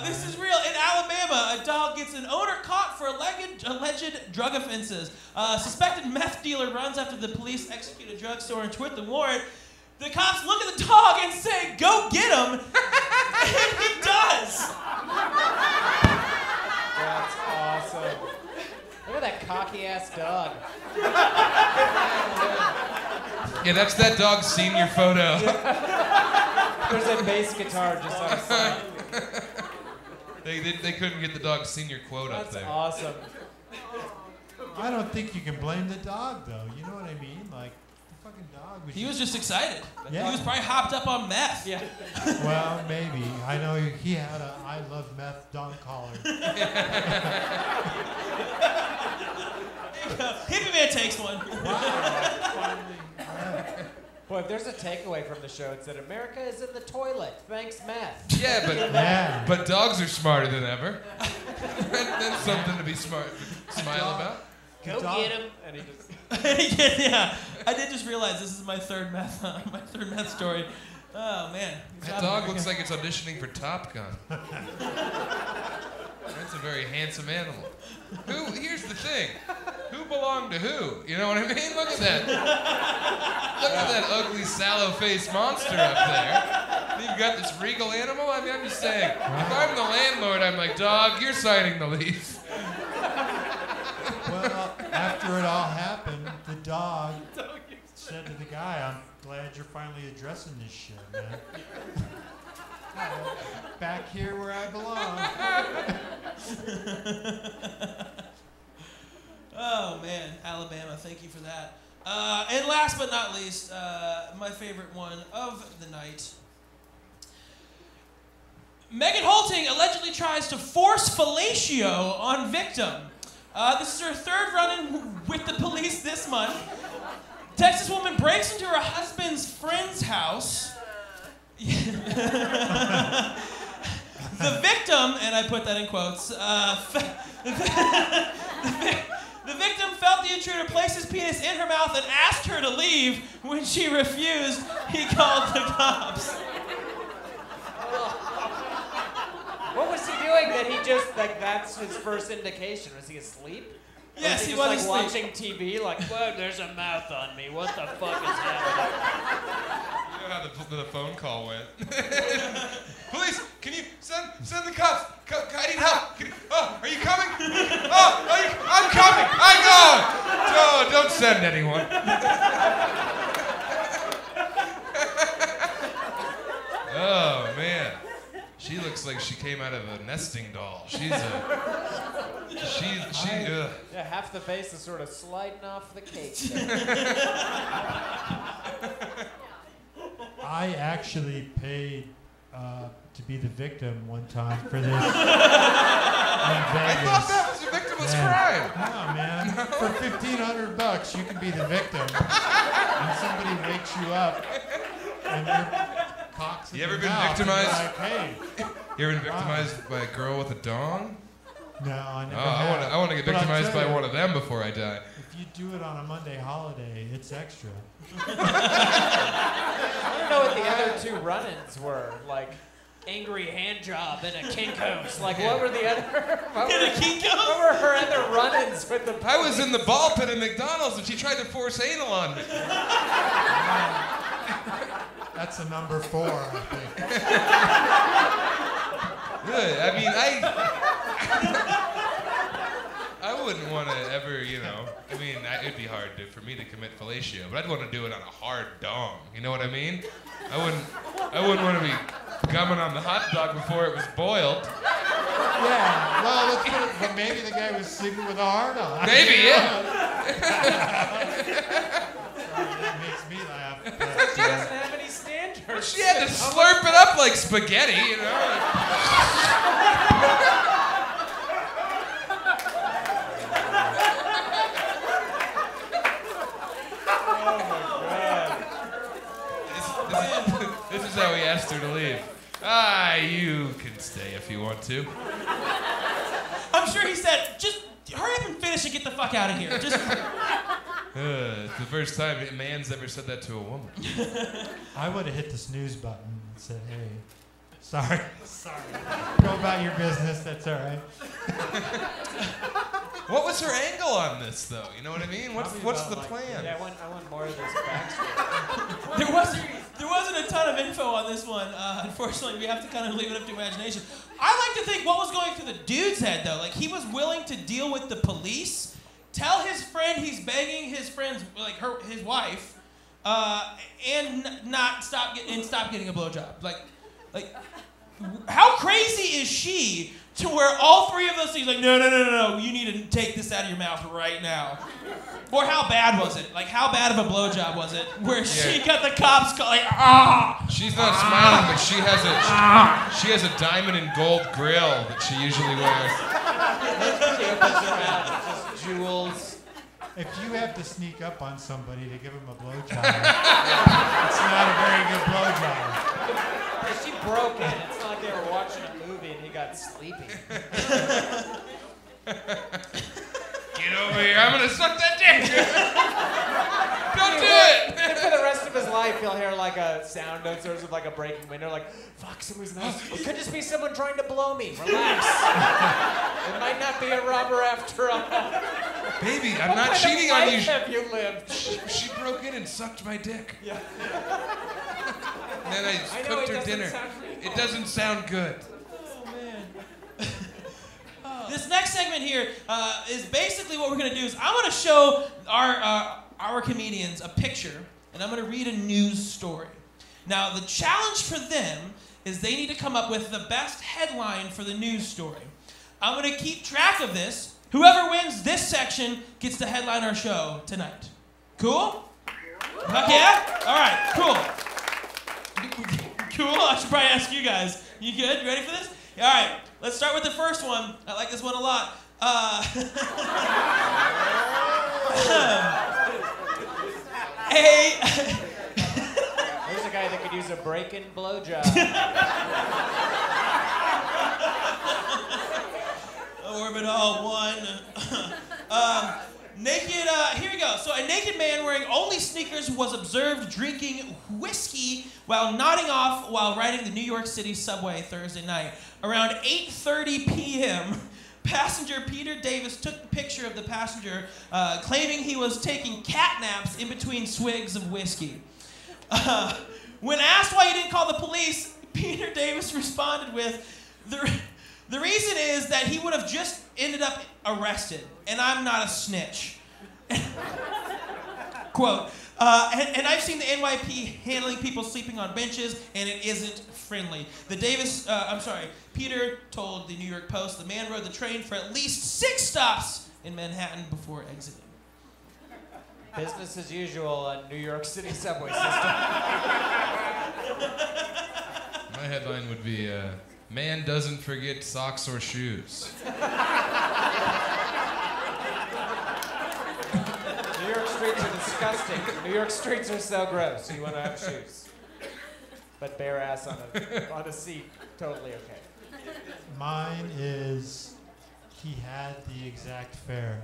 This is real. In Alabama, a dog gets an owner caught for alleged drug offenses. Suspected meth dealer runs after the police execute a drugstore and twit the warrant. The cops look at the dog and say, "Go get him," and he does. That's awesome. Look at that cocky-ass dog. Yeah, that's that dog's senior photo. There's a bass guitar just on the side. They couldn't get the dog's senior quote up there. That's awesome. I don't think you can blame the dog, though. You know what I mean? Like, the fucking dog was... He was just excited. Yeah. He was probably hopped up on meth. Yeah. Well, maybe. I know he had a I love meth dog collar. Hippie Man takes one. Wow. Boy, if there's a takeaway from the show, it's that America is in the toilet. Thanks, meth. Yeah, but dogs are smarter than ever. That's something to be smile about. Go get him. And he just... Yeah, I did just realize this is my third meth story. Oh man. That dog looks like it's auditioning for Top Gun. That's a very handsome animal. Here's the thing. Who belonged to who? You know what I mean? Look at that. Look at that ugly, sallow-faced monster up there. You've got this regal animal? I mean, I'm just saying, if I'm the landlord, I'm like, dog, you're signing the lease. Well, after it all happened, the dog said to the guy, "I'm glad you're finally addressing this shit, man. Back here where I belong." Oh man, Alabama, thank you for that. And last but not least, my favorite one of the night. Megan Holting allegedly tries to force fellatio on victim. This is her third run-in with the police this month. Texas woman breaks into her husband's friend's house. The victim, and I put that in quotes, the victim felt the intruder place his penis in her mouth and asked her to leave. When she refused, he called the cops. What was he doing that he just, like, that's his first indication? Was he asleep? Yes, he was like asleep. watching TV, like, whoa, there's a mouth on me. What the fuck is happening? You know how the phone call went. Police, can you send the cops? I need help. Are you coming? I'm coming. I go. Don't send anyone. Oh man, she looks like she came out of a nesting doll. Yeah, half the face is sort of sliding off the cake. I actually paid to be the victim one time for this. I thought that was a victimless crime. No, man. For $1,500, you can be the victim. And somebody wakes you up, and your cock's in You ever your been mouth, victimized? and you're like, hey. You ever been victimized by a girl with a dong? No, I never have. I want to get But I'll victimized tell by you, one of them before I die. If you do it on a Monday holiday, it's extra. I don't know what the other two run-ins were. Like, angry hand job and a Kinko's. Like, what were the other... What were her other run-ins with the police? I was in the ball pit at McDonald's and she tried to force anal on me. That's a number 4, I think. Good. I mean, I wouldn't want to ever, it'd be hard for me to commit fellatio, but I'd want to do it on a hard dong. You know what I mean? I wouldn't want to be gumming on the hot dog before it was boiled. Yeah, well, let's put it, but maybe the guy was sleeping with a hard-on. Maybe, yeah. That makes me laugh. She doesn't have any standards. She had to slurp it up like spaghetti, you know? This is how we asked her to leave. You can stay if you want to. I'm sure he said, just hurry up and finish and get the fuck out of here. Just... It's the first time a man's ever said that to a woman. I would have hit the snooze button and said, hey, Sorry. Go about your business. That's all right. What was her angle on this, though? You know what I mean? What's the plan? Yeah, I want more of this backstory. There wasn't a ton of info on this one. Unfortunately, we have to kind of leave it up to imagination. I like to think what was going through the dude's head, though. Like, he was willing to deal with the police, tell his friend he's begging his friend's, like his wife, and stop getting a blowjob. Like, how crazy is she to where all three of those things, like, no, you need to take this out of your mouth right now. Or how bad was it? Like, how bad of a blowjob was it? Where she got the cops like, She's not smiling, but she has a diamond and gold grill that she usually wears. She opens her mouth, just jewels. If you have to sneak up on somebody to give them a blowjob, it's not a very good blowjob. She broke in. It's not like they were watching a movie and he got sleepy. Get over here. I'm going to suck that dick. Don't do it. And for the rest of his life, he'll hear like a sound downstairs with like a breaking window, like, fuck, somebody's in the house. It could just be someone trying to blow me. Relax. It might not be a robber after all. Baby, I'm not cheating on you. What kind of life have you lived? She broke in and sucked my dick. Yeah. And then I cooked her dinner. It doesn't sound good. oh man. This next segment here is basically what we're gonna do is I'm gonna show our comedians a picture, and I'm gonna read a news story. Now the challenge for them is they need to come up with the best headline for the news story. I'm gonna keep track of this. Whoever wins this section gets to headline our show tonight. Cool? Heck yeah? All right, cool. Cool, I should probably ask you guys. You good? You ready for this? All right, let's start with the first one. I like this one a lot. There's a guy that could use a break-in blowjob. Orvedahl won. Here we go. So a naked man wearing only sneakers was observed drinking whiskey while nodding off while riding the New York City subway Thursday night. Around 8:30 p.m., passenger Peter Davis took the picture of the passenger, claiming he was taking cat naps in between swigs of whiskey. When asked why he didn't call the police, Peter Davis responded with, the reason is that he would have just ended up arrested, and I'm not a snitch. Quote, and I've seen the NYP handling people sleeping on benches, and it isn't friendly. Peter told the New York Post the man rode the train for at least 6 stops in Manhattan before exiting. Business as usual on New York City subway system. My headline would be, man doesn't forget socks or shoes. New York streets are disgusting. New York streets are so gross. You want to have shoes. But bare ass on a seat, totally okay. Mine is, he had the exact fare.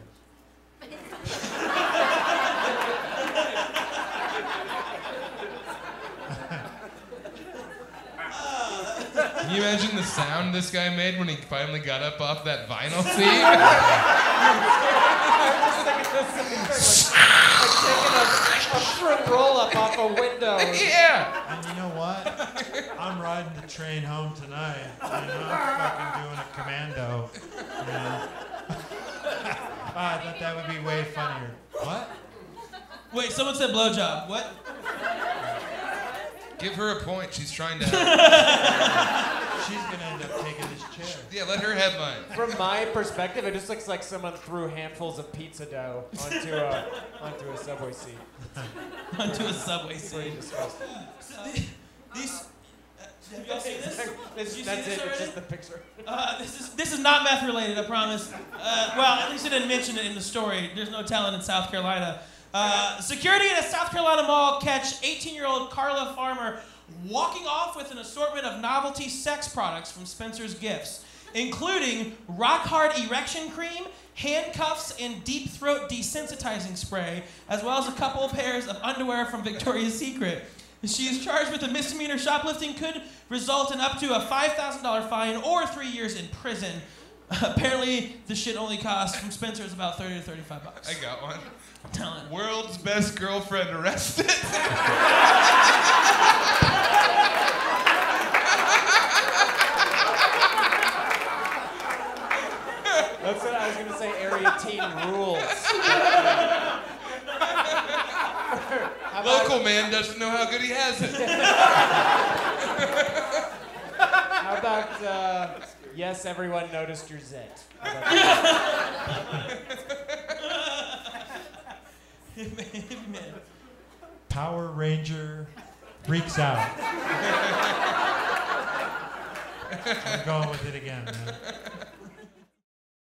Can you imagine the sound this guy made when he finally got up off that vinyl seat? Like taking a fruit roll-up off a window. Yeah. And you know what? I'm riding the train home tonight. You know, I'm fucking doing a commando. You know? I thought that would be way funnier. What? Wait, someone said blowjob. What? Give her a point. She's trying to help. She's going to end up taking this chair. Yeah, let her headline. From my perspective, it just looks like someone threw handfuls of pizza dough onto a subway seat. Onto a subway seat. Pretty disgusting. Have y'all seen this? That's it. It's just the picture. This is not meth related, I promise. Well, at least I didn't mention it in the story. There's no talent in South Carolina. Security at a South Carolina mall catch 18-year-old Carla Farmer walking off with an assortment of novelty sex products from Spencer's Gifts, including rock-hard erection cream, handcuffs, and deep throat desensitizing spray, as well as a couple of pairs of underwear from Victoria's Secret. She is charged with a misdemeanor shoplifting, could result in up to a $5,000 fine or 3 years in prison. Apparently, the shit only costs from Spencer's about $30 to $35. I got one. Tallent. World's best girlfriend arrested. That's what I was gonna say. Area teen rules. Local man doesn't know how good he has it. How about yes, everyone noticed your zit. Power Ranger freaks out. I'm going with it again, man.